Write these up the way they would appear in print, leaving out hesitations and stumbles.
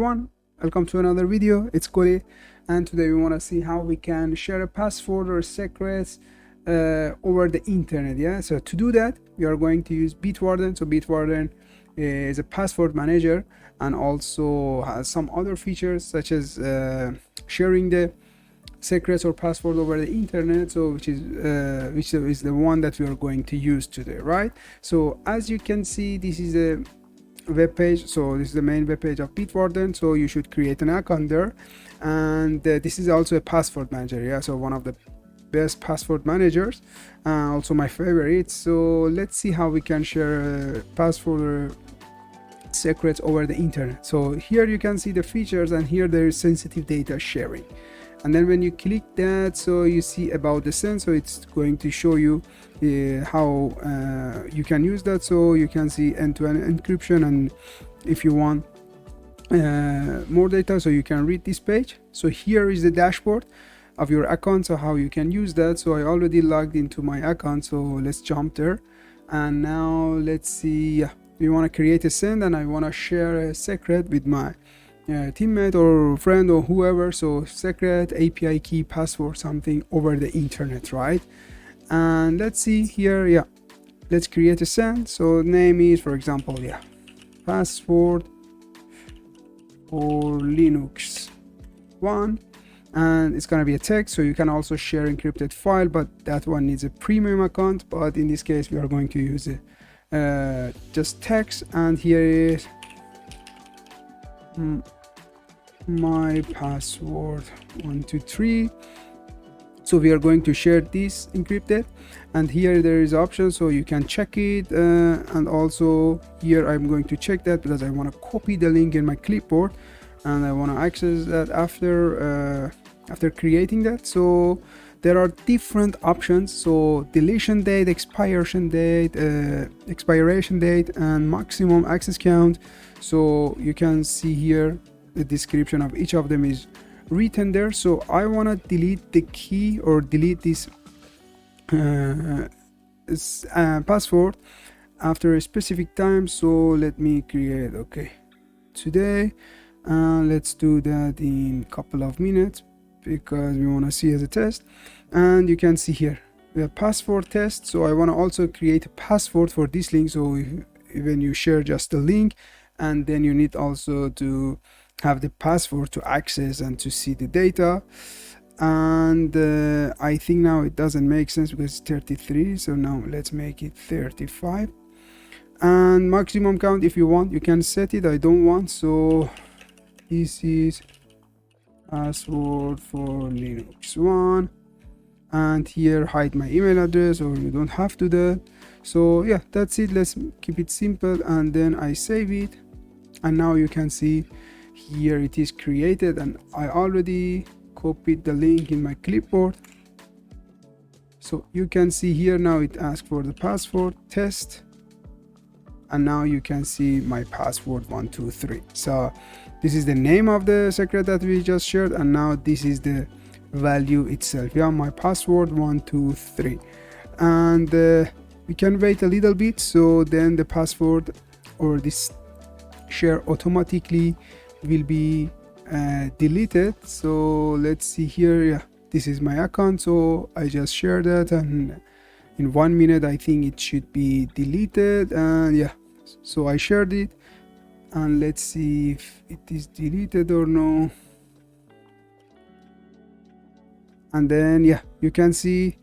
everyone, welcome to another video. It's Golitech, and today we want to see how we can share a password or secrets over the internet. So to do that, we are going to use Bitwarden. So Bitwarden is a password manager and also has some other features such as sharing the secrets or password over the internet, so which is the one that we are going to use today, right? So as you can see, this is a web page. So this is the main web page of Bitwarden, so you should create an account there. And this is also a password manager, so one of the best password managers, also my favorite. So let's see how we can share password secrets over the internet. So here you can see the features, and here there is sensitive data sharing. And then when you click that, so you see about the send, so it's going to show you how you can use that. So you can see end-to-end encryption, and if you want more data, so you can read this page. So here is the dashboard of your account, so how you can use that. So I already logged into my account, so let's jump there. And now let's see, we want to create a send, and I want to share a secret with my teammate or friend or whoever. So secret, API key, password, something over the internet, right? And let's see here, let's create a send. So name is, for example, password for Linux 1, and it's gonna be a text. So you can also share encrypted file, but that one needs a premium account. But in this case, we are going to use it just text. And here is my password 123. So we are going to share this encrypted, and here there is option, so you can check it, and also here I'm going to check that because I want to copy the link in my clipboard and I want to access that after creating that. So there are different options, so deletion date, expiration date, and maximum access count. So you can see here the description of each of them is written there. So I want to delete the key or delete this password after a specific time. So let me create today, let's do that in a couple of minutes because we want to see as a test. And you can see here the password test. So I want to also create a password for this link. So when you share just the link, and then you need also to have the password to access and to see the data. And I think now it doesn't make sense because it's 33, so now let's make it 35. And maximum count, if you want, you can set it. I don't want, so this is password for Linux 1, and here hide my email address, or you don't have to do that. So that's it. Let's keep it simple, and then I save it. And now you can see here it is created, and I already copied the link in my clipboard. So you can see here now it asks for the password test, and now you can see my password 123. So this is the name of the secret that we just shared, and now this is the value itself, my password 123. And we can wait a little bit, so then the password or this share automatically will be deleted. So let's see here, this is my account, so I just shared that, and in 1 minute I think it should be deleted. And so I shared it, and let's see if it is deleted or no. And then you can see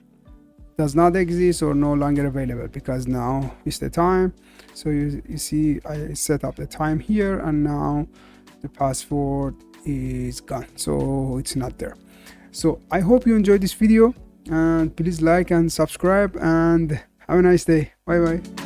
does not exist or no longer available, because now is the time. So you see I set up the time here, and now the password is gone, so it's not there. So I hope you enjoyed this video, and please like and subscribe, and have a nice day. Bye bye.